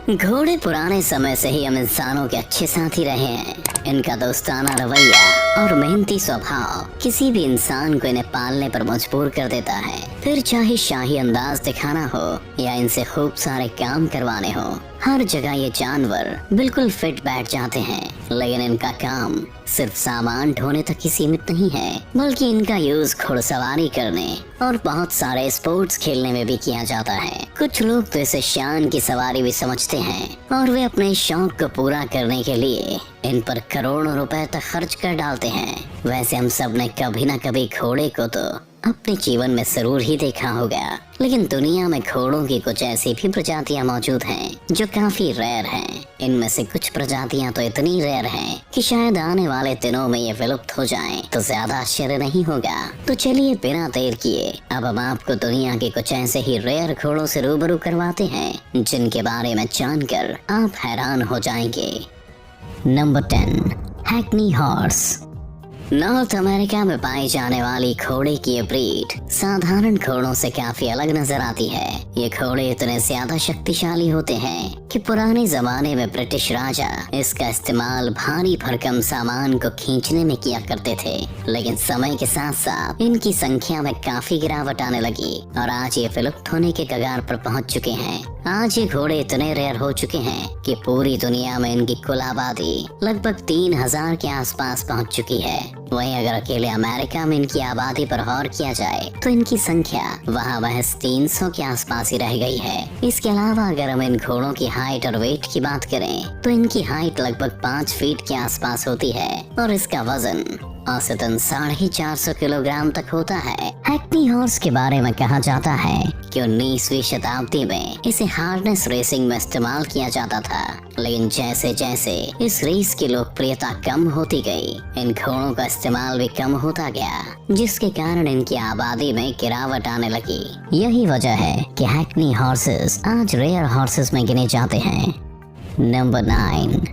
घोड़े पुराने समय से ही हम इंसानों के अच्छे साथी रहे हैं। इनका दोस्ताना रवैया और मेहनती स्वभाव किसी भी इंसान को इन्हें पालने पर मजबूर कर देता है। फिर चाहे शाही अंदाज दिखाना हो या इनसे खूब सारे काम करवाने हो, हर जगह ये जानवर बिल्कुल फिट बैठ जाते हैं। लेकिन इनका काम सिर्फ सामान ढोने तक ही सीमित नहीं है, बल्कि इनका यूज घुड़सवारी करने और बहुत सारे स्पोर्ट्स खेलने में भी किया जाता है। कुछ लोग तो इसे शान की सवारी भी समझते हैं और वे अपने शौक को पूरा करने के लिए इन पर करोड़ों रुपए तक खर्च कर डालते हैं। वैसे हम सब ने कभी न कभी घोड़े को तो अपने जीवन में जरूर ही देखा होगा, लेकिन दुनिया में घोड़ों की कुछ ऐसी भी प्रजातियां मौजूद हैं जो काफी रेयर हैं। इनमें से कुछ प्रजातियां तो इतनी रेयर हैं कि शायद आने वाले दिनों में ये विलुप्त हो जाएं तो ज्यादा आश्चर्य नहीं होगा। तो चलिए बिना देर किए अब हम आपको दुनिया के कुछ ऐसे ही रेयर घोड़ों से रूबरू करवाते हैं जिनके बारे में जानकर आप हैरान हो जाएंगे। Number 10, Hackney horse. North America में पाई जाने वाली घोड़े की ये ब्रीड साधारण घोड़ों से काफी अलग नजर आती है। ये घोड़े इतने ज्यादा शक्तिशाली होते हैं कि पुराने जमाने में ब्रिटिश राजा इसका इस्तेमाल भारी भरकम सामान को खींचने में किया करते थे। लेकिन समय के साथ साथ इनकी संख्या में काफी गिरावट आने लगी और आज ये विलुप्त होने के कगार पर पहुंच चुके हैं। आज ये घोड़े इतने रेयर हो चुके हैं कि पूरी दुनिया में इनकी कुल आबादी लगभग 3000 के आसपास पहुंच चुकी है। वहीं अगर अकेले अमेरिका में इनकी आबादी पर गौर किया जाए तो इनकी संख्या वहां महज 300 के आसपास ही रह गई है। इसके अलावा अगर हम इन घोड़ों की हाइट और वेट की बात करें तो इनकी हाइट लगभग 5 फीट के आसपास होती है और इसका वजन औसतन 450 किलोग्राम तक होता है। हैकनी हॉर्स के बारे में कहा जाता है कि 19वीं शताब्दी में इसे हार्नेस रेसिंग में इस्तेमाल किया जाता था, लेकिन जैसे जैसे इस रेस की लोकप्रियता कम होती गई, इन घोड़ों का इस्तेमाल भी कम होता गया, जिसके कारण इनकी आबादी में गिरावट आने लगी। यही वजह है कि हैकनी हॉर्सेस आज रेयर हॉर्सेस में गिने जाते हैं। नंबर 9,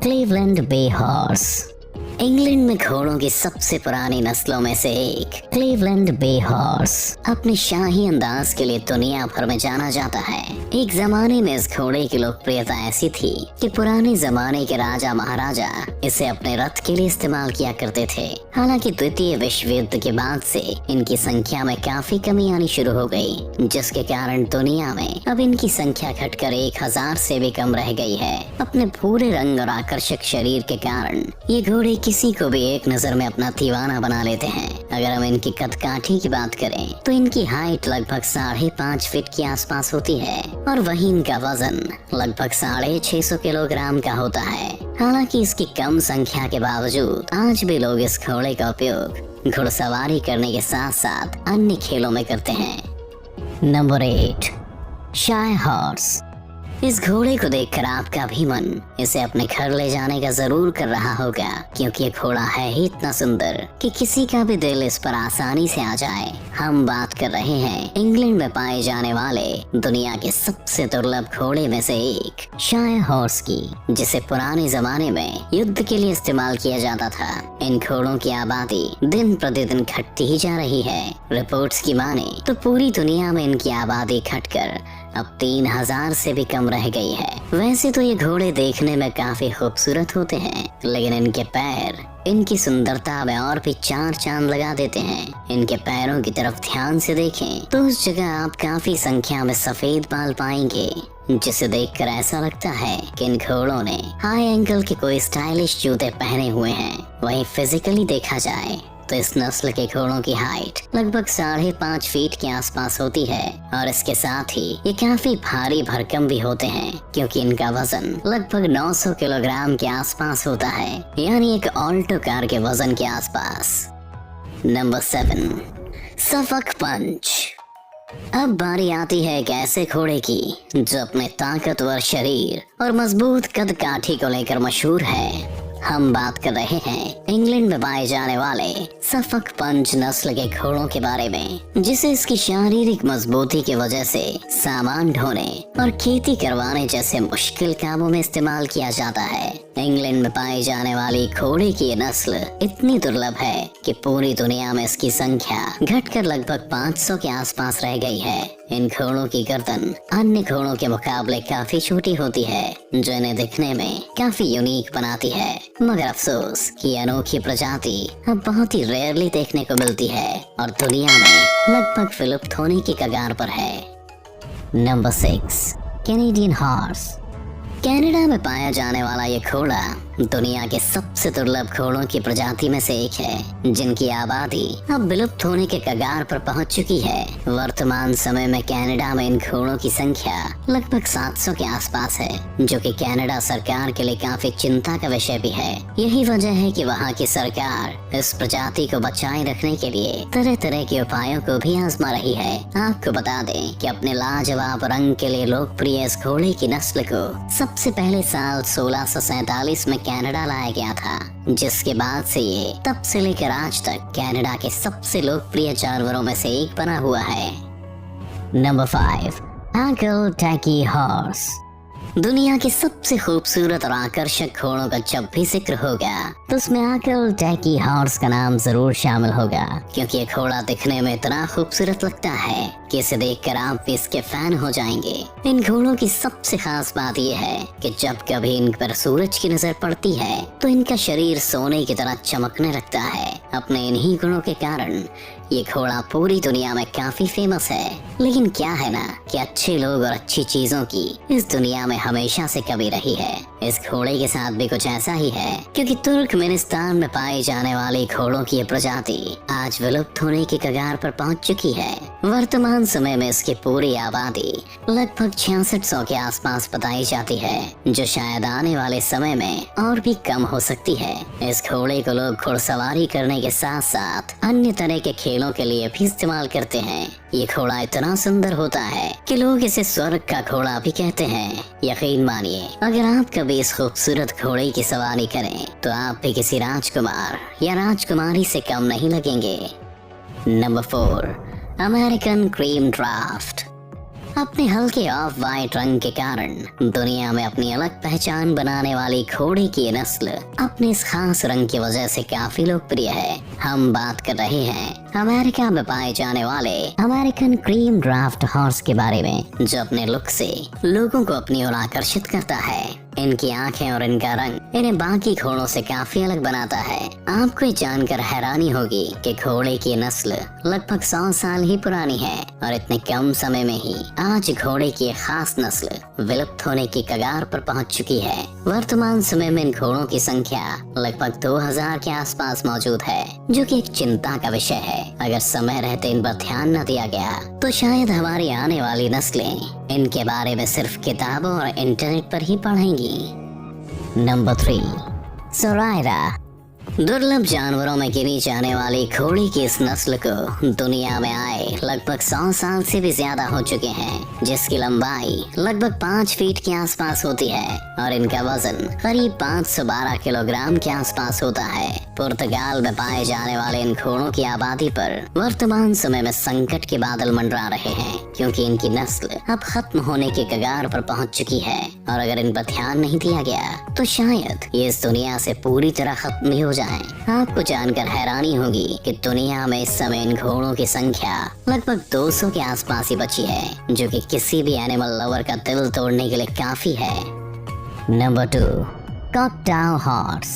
क्लीवलैंड बे हॉर्स। इंग्लैंड में घोड़ों की सबसे पुरानी नस्लों में से एक क्लीवलैंड बे हॉर्स अपने शाही अंदाज के लिए दुनिया भर में जाना जाता है। एक जमाने में इस घोड़े की लोकप्रियता ऐसी थी कि पुराने जमाने के राजा महाराजा इसे अपने रथ के लिए इस्तेमाल किया करते थे। हालांकि द्वितीय विश्व युद्ध के बाद से इनकी संख्या में काफी कमी आनी शुरू हो गई, जिसके कारण दुनिया में अब इनकी संख्या घटकर 1000 से भी कम रह गई है। अपने पूरे रंग और आकर्षक शरीर के कारण ये घोड़े किसी को भी एक नजर में अपना दीवाना बना लेते हैं। अगर हम इनकी कदकाठी की बात करें तो इनकी हाइट लगभग 5.5 फीट के आसपास होती है और वहीं इनका वजन लगभग 650 किलोग्राम का होता है। हालांकि इसकी कम संख्या के बावजूद आज भी लोग इस घोड़े का उपयोग घुड़सवारी करने के साथ साथ अन्य खेलों में करते हैं। नंबर 8, शाय हॉर्स। इस घोड़े को देखकर आपका भी मन इसे अपने घर ले जाने का जरूर कर रहा होगा, क्योंकि ये घोड़ा है ही इतना सुंदर कि किसी का भी दिल इस पर आसानी से आ जाए। हम बात कर रहे हैं इंग्लैंड में पाए जाने वाले दुनिया के सबसे दुर्लभ घोड़े में से एक शाय हॉर्स की, जिसे पुराने जमाने में युद्ध के लिए इस्तेमाल किया जाता था। इन घोड़ों की आबादी दिन प्रतिदिन घटती ही जा रही है। रिपोर्ट्स की माने तो पूरी दुनिया में इनकी आबादी घटकर अब 3000 से भी कम रह गई है। वैसे तो ये घोड़े देखने में काफी खूबसूरत होते हैं, लेकिन इनके पैर इनकी सुंदरता में और भी 4 चांद लगा देते हैं। इनके पैरों की तरफ ध्यान से देखें तो उस जगह आप काफी संख्या में सफेद बाल पाएंगे, जिसे देखकर ऐसा लगता है कि इन घोड़ों ने हाई एंकल के कोई स्टाइलिश जूते पहने हुए हैं। वहीं फिजिकली देखा जाए तो इस नस्ल के घोड़ों की हाइट लगभग 5.5 फीट के आसपास होती है और इसके साथ ही ये काफी भारी भरकम भी होते हैं, क्योंकि इनका वजन लगभग 900 किलोग्राम के आसपास होता है, यानी एक ऑल्टो कार के वजन के आसपास। नंबर 7, सफक पंच। अब बारी आती है एक ऐसे घोड़े की जो अपने ताकतवर शरीर और मजबूत कद काठी को लेकर मशहूर है। हम बात कर रहे हैं इंग्लैंड में पाए जाने वाले सफक पंच नस्ल के घोड़ों के बारे में, जिसे इसकी शारीरिक मजबूती की वजह से सामान ढोने और खेती करवाने जैसे मुश्किल कामों में इस्तेमाल किया जाता है। इंग्लैंड में पाई जाने वाली घोड़े की ये नस्ल इतनी दुर्लभ है कि पूरी दुनिया में इसकी संख्या घटकर लगभग 500 के आसपास रह गई है। इन घोड़ों की गर्दन अन्य घोड़ों के मुकाबले काफी छोटी होती है, जो इन्हें दिखने में काफी यूनिक बनाती है। मगर अफसोस कि अनोखी प्रजाति अब बहुत ही रेयरली देखने को मिलती है और दुनिया में लगभग विलुप्त होने की कगार पर है। Number 6, Canadian horse. कनाडा में पाया जाने वाला ये घोड़ा दुनिया के सबसे दुर्लभ घोड़ों की प्रजाति में से एक है, जिनकी आबादी अब विलुप्त होने के कगार पर पहुंच चुकी है। वर्तमान समय में कनाडा में इन घोड़ों की संख्या लगभग 700 के आसपास है, जो कि कनाडा सरकार के लिए काफी चिंता का विषय भी है। यही वजह है कि वहां की सरकार इस प्रजाति को बचाए रखने के लिए तरह तरह के उपायों को भी आजमा रही है। आपको बता दें कि अपने लाजवाब रंग के लिए लोकप्रिय इस घोड़े की नस्ल को सबसे पहले साल 1647 में कनाडा लाया गया था, जिसके बाद से ये तब से लेकर आज तक कनाडा के सबसे लोकप्रिय जानवरों में से एक बना हुआ है। Number 5, Akhal Teke horse. दुनिया के सबसे खूबसूरत और आकर्षक घोड़ों का जब भी जिक्र होगा तो उसमें अंकल टैकी हॉर्स का नाम जरूर शामिल होगा, क्योंकि ये घोड़ा दिखने में इतना खूबसूरत लगता है कि इसे देखकर आप भी इसके फैन हो जाएंगे। इन घोड़ों की सबसे खास बात यह है कि जब कभी इन पर सूरज की नजर पड़ती है तो इनका शरीर सोने की तरह चमकने लगता है। अपने इन्हीं गुणों के कारण ये घोड़ा पूरी दुनिया में काफी फेमस है। लेकिन क्या है ना कि अच्छे लोग और अच्छी चीजों की इस दुनिया में हमेशा से कमी रही है। इस घोड़े के साथ भी कुछ ऐसा ही है, क्योंकि तुर्कमेनिस्तान में पाई जाने वाली घोड़ों की ये प्रजाति आज विलुप्त होने की कगार पर पहुंच चुकी है। वर्तमान समय में इसकी पूरी आबादी लगभग 6600 के आसपास बताई जाती है, जो शायद आने वाले समय में और भी कम हो सकती है। इस घोड़े को लोग घुड़सवारी करने के साथ साथ अन्य तरह के खेलों के लिए भी इस्तेमाल करते हैं। ये घोड़ा इतना सुंदर होता है कि लोग इसे स्वर्ग का घोड़ा भी कहते हैं। यकीन मानिए, अगर आप कभी इस खूबसूरत घोड़े की सवारी करें तो आप भी किसी राजकुमार या राजकुमारी से कम नहीं लगेंगे। Number 4, American cream draft. अपने हल्के ऑफ वाइट रंग के कारण दुनिया में अपनी अलग पहचान बनाने वाली घोड़े की नस्ल अपने इस खास रंग की वजह से काफी लोकप्रिय है। हम बात कर रहे हैं अमेरिका में पाए जाने वाले अमेरिकन क्रीम ड्राफ्ट हॉर्स के बारे में, जो अपने लुक से लोगों को अपनी ओर आकर्षित करता है। इनकी आंखें और इनका रंग इन्हें बाकी घोड़ों से काफी अलग बनाता है। आपको ये जानकर हैरानी होगी कि घोड़े की नस्ल लगभग 100 साल ही पुरानी है और इतने कम समय में ही आज घोड़े की एक खास नस्ल विलुप्त होने की कगार पर पहुंच चुकी है। वर्तमान समय में इन घोड़ों की संख्या लगभग 2000 के आसपास मौजूद है, जो कि एक चिंता का विषय है। अगर समय रहते इन पर ध्यान न दिया गया तो शायद हमारी आने वाली नस्लें इनके बारे में सिर्फ किताबों और इंटरनेट पर ही पढ़ेंगी। नंबर 3, सोरायरा। दुर्लभ जानवरों में गिनी जाने वाली घोड़े की इस नस्ल को दुनिया में आए लगभग 100 साल से भी ज्यादा हो चुके हैं, जिसकी लंबाई लगभग 5 फीट के आसपास होती है और इनका वजन करीब 512 किलोग्राम के आसपास होता है। पुर्तगाल में पाए जाने वाले इन घोड़ों की आबादी पर वर्तमान समय में संकट के बादल मंडरा रहे हैं, क्योंकि इनकी नस्ल अब खत्म होने के कगार पर पहुंच चुकी है और अगर इन पर ध्यान नहीं दिया गया तो शायद ये इस दुनिया से पूरी तरह खत्म ही हो जाए। आपको जानकर हैरानी होगी कि दुनिया में इस समय इन घोड़ों की संख्या लगभग 200 के आसपास ही बची है, जो कि किसी भी एनिमल लवर का दिल तोड़ने के लिए काफी है। Number 2, cocktail horse.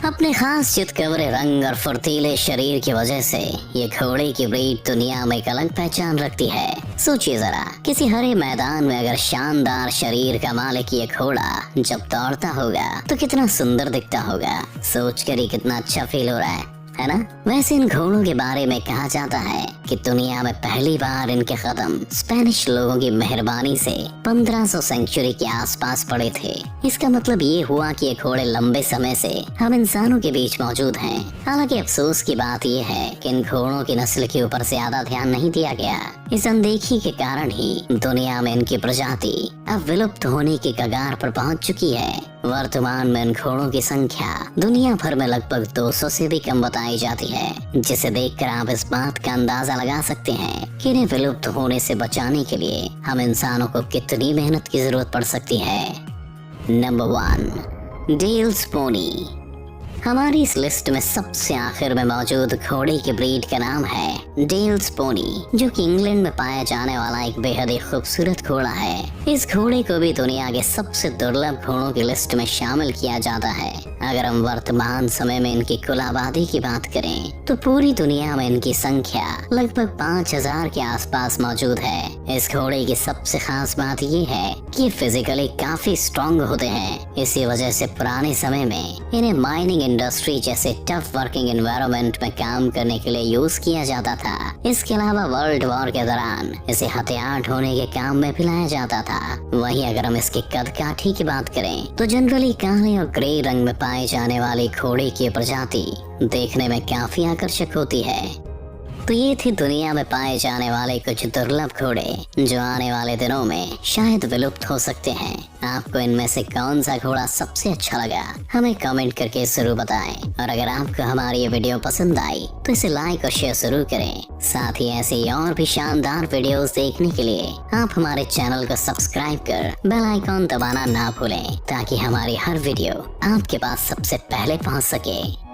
अपने खास चितकबरे रंग और फुर्तीले शरीर की वजह से ये घोड़े की ब्रीड दुनिया में एक अलग पहचान रखती है। सोचिए जरा, किसी हरे मैदान में अगर शानदार शरीर का मालिक ये घोड़ा जब दौड़ता होगा तो कितना सुंदर दिखता होगा। सोचकर ही कितना अच्छा फील हो रहा है ना? वैसे इन घोड़ों के बारे में कहा जाता है कि दुनिया में पहली बार इनके कदम स्पेनिश लोगों की मेहरबानी से 1500 सेंचुरी के आसपास पड़े थे। इसका मतलब ये हुआ कि ये घोड़े लंबे समय से हम इंसानों के बीच मौजूद हैं। हालांकि अफसोस की बात यह है कि इन घोड़ों की नस्ल के ऊपर ज्यादा ध्यान नहीं दिया गया। इस अनदेखी के कारण ही दुनिया में इनकी प्रजाति अब विलुप्त होने की कगार पर पहुंच चुकी है। वर्तमान में इन घोड़ों की संख्या दुनिया भर में लगभग 200 से भी कम बताई जाती है, जिसे देखकर आप इस बात का अंदाजा लगा सकते हैं कि इन्हें विलुप्त होने से बचाने के लिए हम इंसानों को कितनी मेहनत की जरूरत पड़ सकती है। Number 1, Dales pony. हमारी इस लिस्ट में सबसे आखिर में मौजूद घोड़े की ब्रीड का नाम है डेल्स पोनी, जो कि इंग्लैंड में पाया जाने वाला एक बेहद ही खूबसूरत घोड़ा है। इस घोड़े को भी दुनिया के सबसे दुर्लभ घोड़ों की लिस्ट में शामिल किया जाता है। अगर हम वर्तमान समय में इनकी कुल आबादी की बात करें तो पूरी दुनिया में इनकी संख्या लगभग 5000 के आसपास मौजूद है। इस घोड़े की सबसे खास बात ये है कि ये फिजिकली काफी स्ट्रॉन्ग होते हैं। इसी वजह से पुराने समय में इन्हें माइनिंग इंडस्ट्री जैसे टफ वर्किंग एनवायरनमेंट में काम करने के लिए यूज किया जाता था। इसके अलावा वर्ल्ड वॉर के दौरान इसे हथियार ढोने के काम में भी लाया जाता था। वहीं अगर हम इसके कद काठी की बात करें तो जनरली काले और ग्रे रंग में पाए जाने वाली घोड़े की प्रजाति देखने में काफी आकर्षक होती है। तो ये थे दुनिया में पाए जाने वाले कुछ दुर्लभ घोड़े जो आने वाले दिनों में शायद विलुप्त हो सकते हैं। आपको इनमें से कौन सा घोड़ा सबसे अच्छा लगा हमें कमेंट करके जरूर बताएं। और अगर आपको हमारी ये वीडियो पसंद आई तो इसे लाइक और शेयर जरूर करें। साथ ही ऐसे और भी शानदार वीडियोस देखने के लिए आप हमारे चैनल को सब्सक्राइब कर बेल आइकॉन दबाना ना भूलें, ताकि हमारी हर वीडियो आपके पास सबसे पहले पहुंच सके।